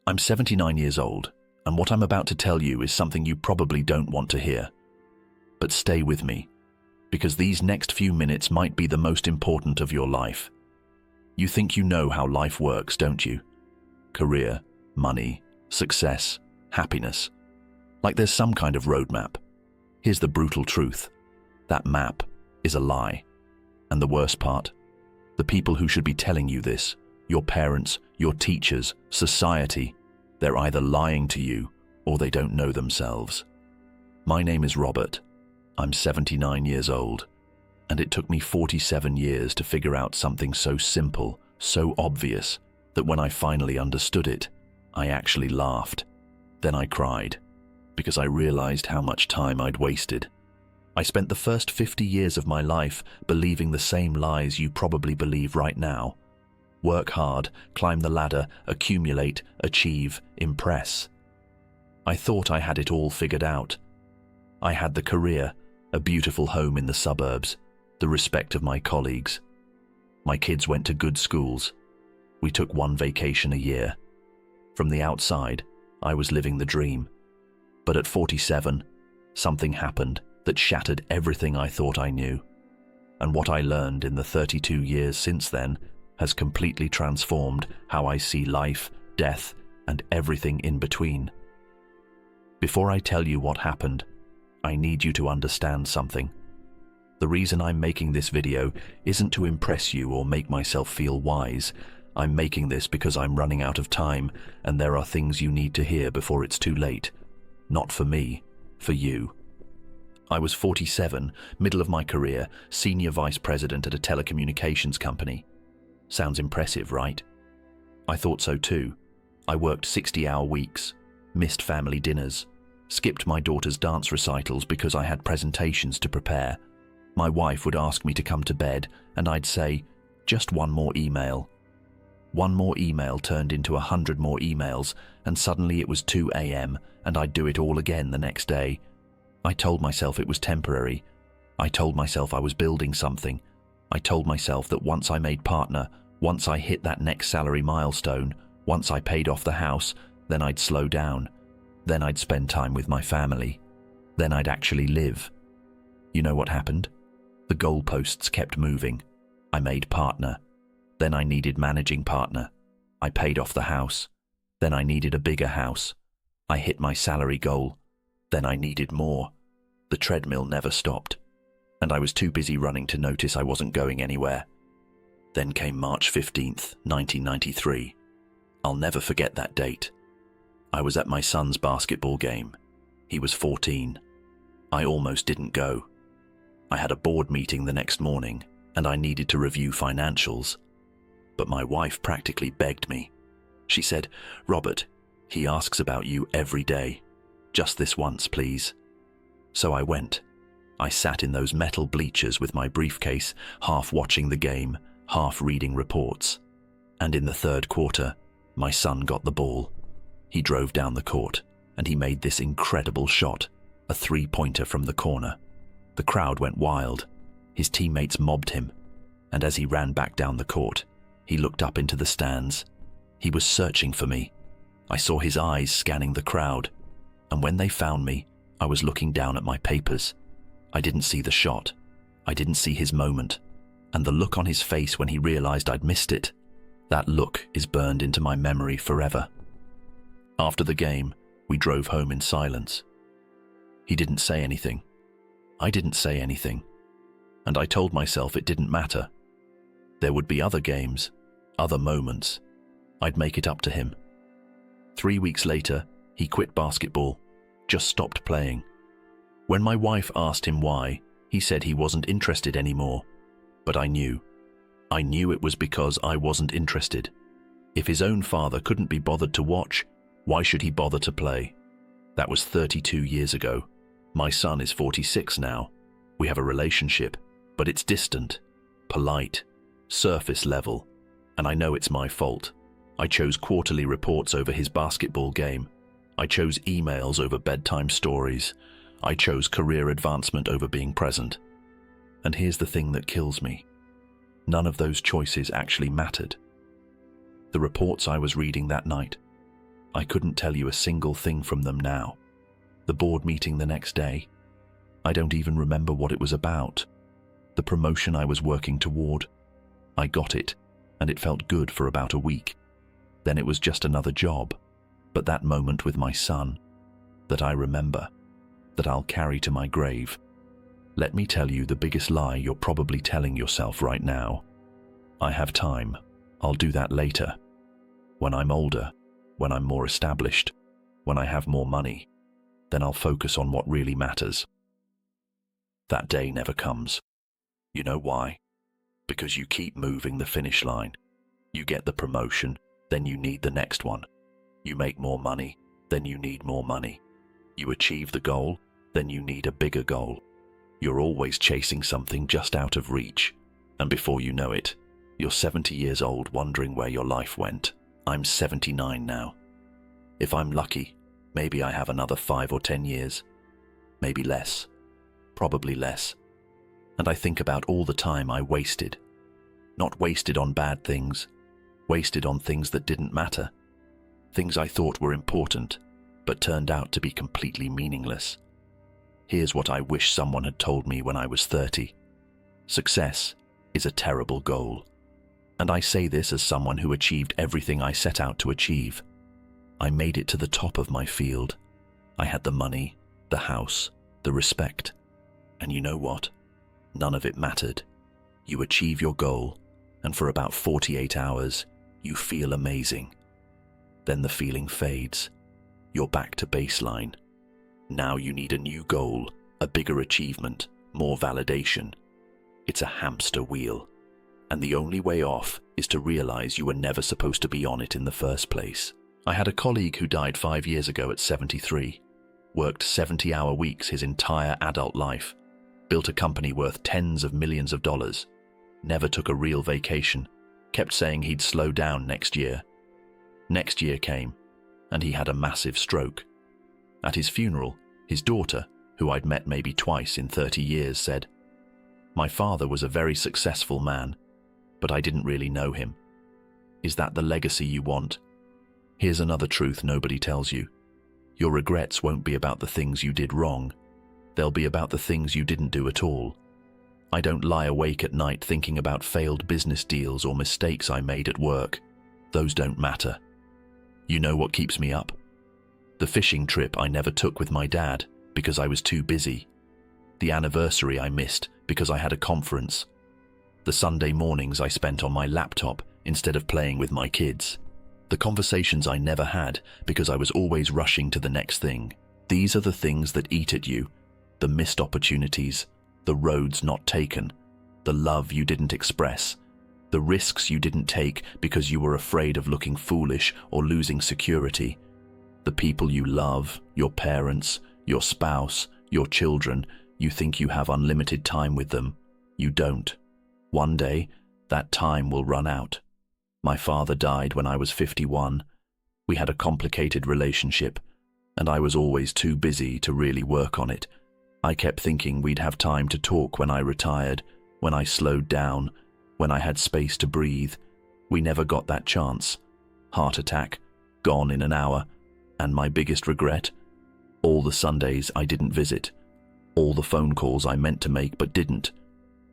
I'm 79 years old, and what I'm about to tell you is something you probably don't want to hear. But stay with me, because these next few minutes might be the most important of your life. You think you know how life works, don't you? Career, money, success, happiness. Like there's some kind of roadmap. Here's the brutal truth. That map is a lie. And the worst part, the people who should be telling you this, your parents, your teachers, society, they're either lying to you or they don't know themselves. My name is Robert. I'm 79 years old, and it took me 47 years to figure out something so simple, so obvious, that when I finally understood it, I actually laughed. Then I cried, because I realized how much time I'd wasted. I spent the first 50 years of my life believing the same lies you probably believe right now. Work hard, climb the ladder, accumulate, achieve, impress. I thought I had it all figured out. I had the career, a beautiful home in the suburbs, the respect of my colleagues. My kids went to good schools. We took one vacation a year. From the outside, I was living the dream. But at 47, something happened that shattered everything I thought I knew. And what I learned in the 32 years since then has completely transformed how I see life, death, and everything in between. Before I tell you what happened, I need you to understand something. The reason I'm making this video isn't to impress you or make myself feel wise. I'm making this because I'm running out of time and there are things you need to hear before it's too late. Not for me, for you. I was 47, middle of my career, senior vice president at a telecommunications company. Sounds impressive, right? I thought so too. I worked 60-hour weeks, missed family dinners, skipped my daughter's dance recitals because I had presentations to prepare. My wife would ask me to come to bed and I'd say, just one more email. One more email turned into 100 more emails and suddenly it was 2 a.m. and I'd do it all again the next day. I told myself it was temporary. I told myself I was building something. I told myself that once I made partner, once I hit that next salary milestone, once I paid off the house, then I'd slow down. Then I'd spend time with my family. Then I'd actually live. You know what happened? The goalposts kept moving. I made partner. Then I needed managing partner. I paid off the house. Then I needed a bigger house. I hit my salary goal. Then I needed more. The treadmill never stopped, and I was too busy running to notice I wasn't going anywhere. Then came March 15th, 1993. I'll never forget that date. I was at my son's basketball game. He was 14. I almost didn't go. I had a board meeting the next morning, and I needed to review financials. But my wife practically begged me. She said, "Robert, he asks about you every day. Just this once, please." So I went. I sat in those metal bleachers with my briefcase, half watching the game, half reading reports. And in the third quarter, my son got the ball. He drove down the court, and he made this incredible shot, a three-pointer from the corner. The crowd went wild. His teammates mobbed him, and as he ran back down the court, he looked up into the stands. He was searching for me. I saw his eyes scanning the crowd, and when they found me, I was looking down at my papers. I didn't see the shot. I didn't see his moment. And the look on his face when he realized I'd missed it, that look is burned into my memory forever. After the game, we drove home in silence. He didn't say anything. I didn't say anything. And I told myself it didn't matter. There would be other games, other moments. I'd make it up to him. 3 weeks later, he quit basketball, just stopped playing. When my wife asked him why, he said he wasn't interested anymore. But I knew. I knew it was because I wasn't interested. If his own father couldn't be bothered to watch, why should he bother to play? That was 32 years ago. My son is 46 now. We have a relationship, but it's distant, polite, surface level, and I know it's my fault. I chose quarterly reports over his basketball game. I chose emails over bedtime stories. I chose career advancement over being present. And here's the thing that kills me. None of those choices actually mattered. The reports I was reading that night, I couldn't tell you a single thing from them now. The board meeting the next day, I don't even remember what it was about. The promotion I was working toward, I got it, and it felt good for about a week. Then it was just another job. But that moment with my son, that I remember, that I'll carry to my grave. Let me tell you the biggest lie you're probably telling yourself right now. I have time. I'll do that later. When I'm older, when I'm more established, when I have more money, then I'll focus on what really matters. That day never comes. You know why? Because you keep moving the finish line. You get the promotion, then you need the next one. You make more money, then you need more money. You achieve the goal, then you need a bigger goal. You're always chasing something just out of reach, and before you know it, you're 70 years old wondering where your life went. I'm 79 now. If I'm lucky, maybe I have another 5 or 10 years. Maybe less. Probably less. And I think about all the time I wasted. Not wasted on bad things, wasted on things that didn't matter. Things I thought were important, but turned out to be completely meaningless. Here's what I wish someone had told me when I was 30. Success is a terrible goal. And I say this as someone who achieved everything I set out to achieve. I made it to the top of my field. I had the money, the house, the respect. And you know what? None of it mattered. You achieve your goal, and for about 48 hours, you feel amazing. Then the feeling fades. You're back to baseline. Now you need a new goal, a bigger achievement, more validation. It's a hamster wheel. And the only way off is to realize you were never supposed to be on it in the first place. I had a colleague who died 5 years ago at 73, worked 70-hour weeks his entire adult life, built a company worth tens of millions of dollars, never took a real vacation, kept saying he'd slow down next year. Next year came, and he had a massive stroke. At his funeral, his daughter, who I'd met maybe twice in 30 years, said, "My father was a very successful man, but I didn't really know him. Is that the legacy you want? Here's another truth nobody tells you. Your regrets won't be about the things you did wrong. They'll be about the things you didn't do at all. I don't lie awake at night thinking about failed business deals or mistakes I made at work. Those don't matter. You know what keeps me up? The fishing trip I never took with my dad because I was too busy. The anniversary I missed because I had a conference. The Sunday mornings I spent on my laptop instead of playing with my kids. The conversations I never had because I was always rushing to the next thing. These are the things that eat at you, the missed opportunities, the roads not taken, the love you didn't express, the risks you didn't take because you were afraid of looking foolish or losing security, the people you love, your parents, your spouse, your children. You think you have unlimited time with them. You don't. One day, that time will run out. My father died when I was 51. We had a complicated relationship, and I was always too busy to really work on it. I kept thinking we'd have time to talk when I retired, when I slowed down, when I had space to breathe. We never got that chance. Heart attack, gone in an hour. And my biggest regret? All the Sundays I didn't visit. All the phone calls I meant to make but didn't.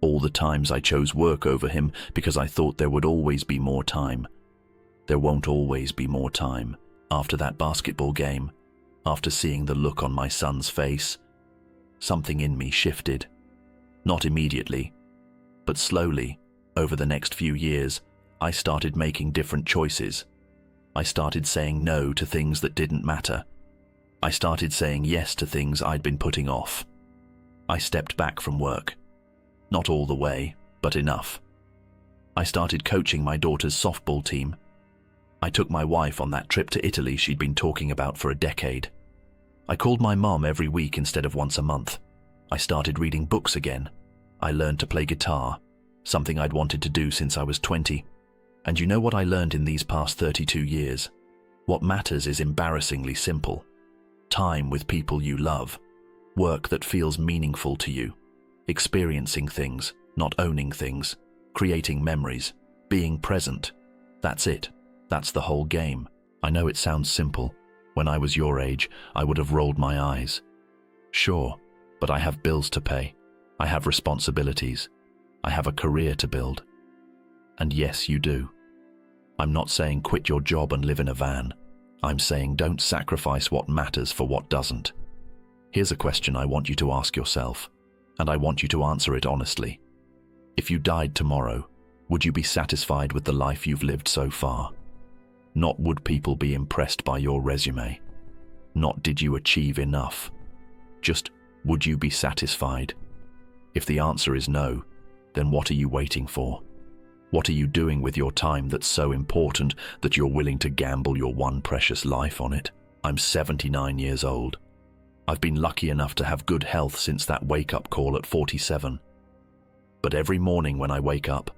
All the times I chose work over him because I thought there would always be more time. There won't always be more time. After that basketball game, after seeing the look on my son's face, something in me shifted. Not immediately, but slowly, over the next few years, I started making different choices. I started saying no to things that didn't matter. I started saying yes to things I'd been putting off. I stepped back from work. Not all the way, but enough. I started coaching my daughter's softball team. I took my wife on that trip to Italy she'd been talking about for a decade. I called my mom every week instead of once a month. I started reading books again. I learned to play guitar, something I'd wanted to do since I was 20. And you know what I learned in these past 32 years? What matters is embarrassingly simple. Time with people you love. Work that feels meaningful to you. Experiencing things, not owning things. Creating memories. Being present. That's it. That's the whole game. I know it sounds simple. When I was your age, I would have rolled my eyes. Sure, but I have bills to pay. I have responsibilities. I have a career to build. And yes, you do. I'm not saying quit your job and live in a van. I'm saying don't sacrifice what matters for what doesn't. Here's a question I want you to ask yourself, and I want you to answer it honestly. If you died tomorrow, would you be satisfied with the life you've lived so far? Not would people be impressed by your resume. Not did you achieve enough. Just would you be satisfied? If the answer is no, then what are you waiting for? What are you doing with your time that's so important that you're willing to gamble your one precious life on it? I'm 79 years old. I've been lucky enough to have good health since that wake-up call at 47. But every morning when I wake up,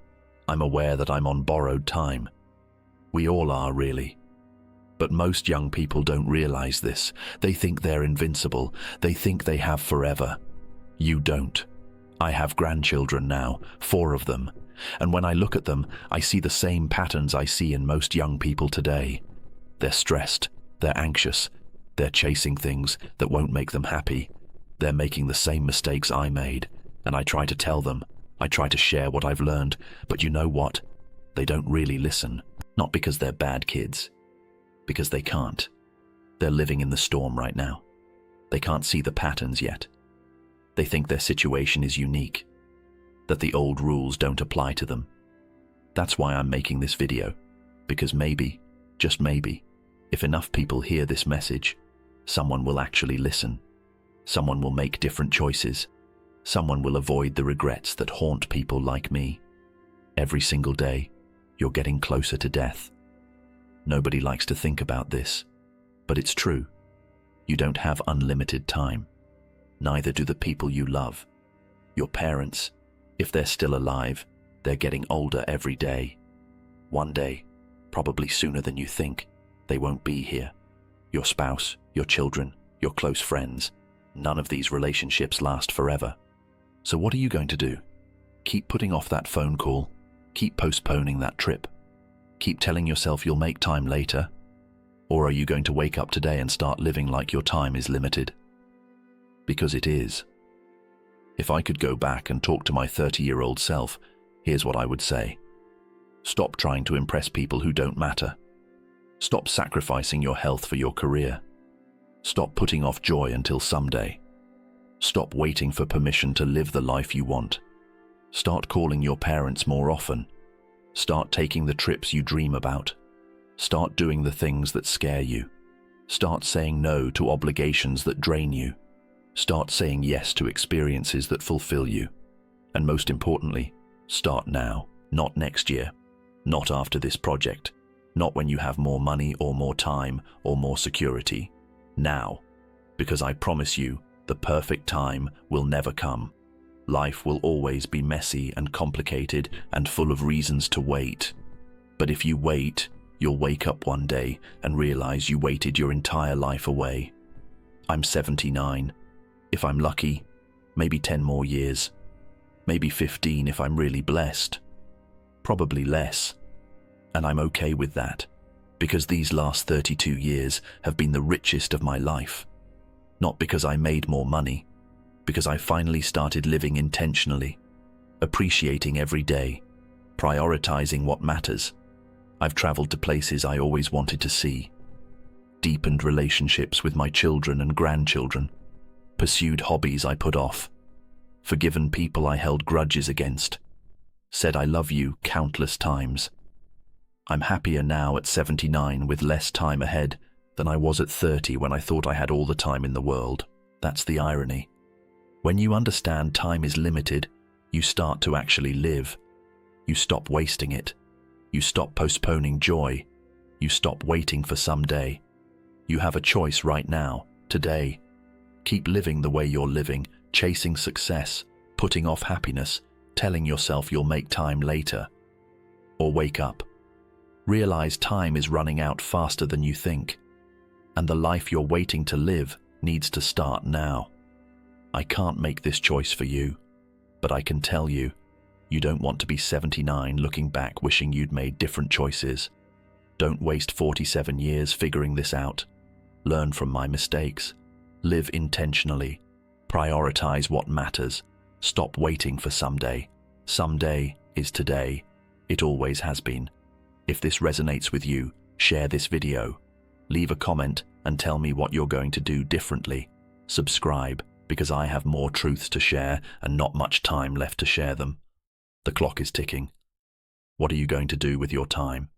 I'm aware that I'm on borrowed time. We all are, really. But most young people don't realize this. They think they're invincible. They think they have forever. You don't. I have grandchildren now, 4 of them. And when I look at them, I see the same patterns I see in most young people today. They're stressed, they're anxious, they're chasing things that won't make them happy. They're making the same mistakes I made, and I try to tell them, I try to share what I've learned, but you know what? They don't really listen. Not because they're bad kids, because they can't. They're living in the storm right now. They can't see the patterns yet. They think their situation is unique, that the old rules don't apply to them. That's why I'm making this video, because maybe, just maybe, if enough people hear this message, someone will actually listen. Someone will make different choices. Someone will avoid the regrets that haunt people like me. Every single day, you're getting closer to death. Nobody likes to think about this, but it's true. You don't have unlimited time. Neither do the people you love. Your parents, if they're still alive, they're getting older every day. One day, probably sooner than you think, they won't be here. Your spouse, your children, your close friends, none of these relationships last forever. So what are you going to do? Keep putting off that phone call? Keep postponing that trip? Keep telling yourself you'll make time later? Or are you going to wake up today and start living like your time is limited? Because it is. If I could go back and talk to my 30-year-old self, here's what I would say. Stop trying to impress people who don't matter. Stop sacrificing your health for your career. Stop putting off joy until someday. Stop waiting for permission to live the life you want. Start calling your parents more often. Start taking the trips you dream about. Start doing the things that scare you. Start saying no to obligations that drain you. Start saying yes to experiences that fulfill you. And most importantly, start now, not next year, not after this project, not when you have more money or more time or more security. Now, because I promise you, the perfect time will never come. Life will always be messy and complicated and full of reasons to wait. But if you wait, you'll wake up one day and realize you waited your entire life away. I'm 79. If I'm lucky, maybe 10 more years. Maybe 15 if I'm really blessed. Probably less. And I'm okay with that, because these last 32 years have been the richest of my life. Not because I made more money, because I finally started living intentionally, appreciating every day, prioritizing what matters. I've traveled to places I always wanted to see, deepened relationships with my children and grandchildren, pursued hobbies I put off, forgiven people I held grudges against, said I love you countless times. I'm happier now at 79 with less time ahead than I was at 30 when I thought I had all the time in the world. That's the irony. When you understand time is limited, you start to actually live. You stop wasting it. You stop postponing joy. You stop waiting for someday. You have a choice right now, today. Keep living the way you're living, chasing success, putting off happiness, telling yourself you'll make time later. Or wake up. Realize time is running out faster than you think, and the life you're waiting to live needs to start now. I can't make this choice for you, but I can tell you, you don't want to be 79 looking back wishing you'd made different choices. Don't waste 47 years figuring this out. Learn from my mistakes. Live intentionally. Prioritize what matters. Stop waiting for someday. Someday is today. It always has been. If this resonates with you, share this video. Leave a comment and tell me what you're going to do differently. Subscribe, because I have more truths to share and not much time left to share them. The clock is ticking. What are you going to do with your time?